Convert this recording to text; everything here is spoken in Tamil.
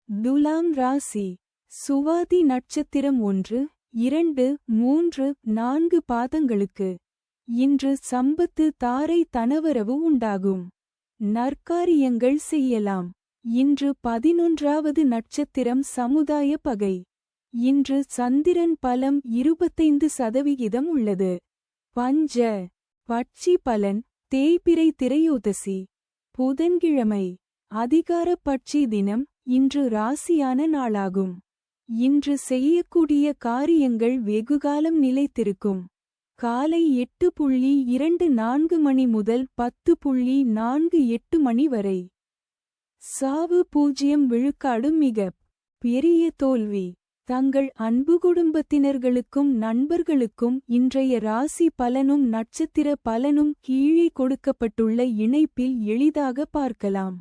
துலாம் ராசி. சுவாதி நட்சத்திரம் 1, 2, 3, 4 பாதங்களுக்கு இன்று சம்பத்து தாரை தனவரவு உண்டாகும். நற்காரியங்கள் செய்யலாம். இன்று 11வது நட்சத்திரம் சமுதாய பகை. இன்று சந்திரன் பலம் 25% உள்ளது. பஞ்ச பட்சி பலன் தேய்பிறை திரையோதசி. புதன்கிழமை அதிகார பட்சி தினம். இன்று ராசியான நாளாகும். இன்று செய்யக்கூடிய காரியங்கள் வெகுகாலம் நிலைத்திருக்கும். காலை 8:24 மணி முதல் 10:48 மணி வரை. சாவு 0 விழுக்காடு. மிகப் பெரிய தோல்வி. தங்கள் அன்பு குடும்பத்தினர்களுக்கும் நண்பர்களுக்கும் இன்றைய ராசி பலனும் நட்சத்திர பலனும் கீழே கொடுக்கப்பட்டுள்ள இணைப்பில் எளிதாக பார்க்கலாம்.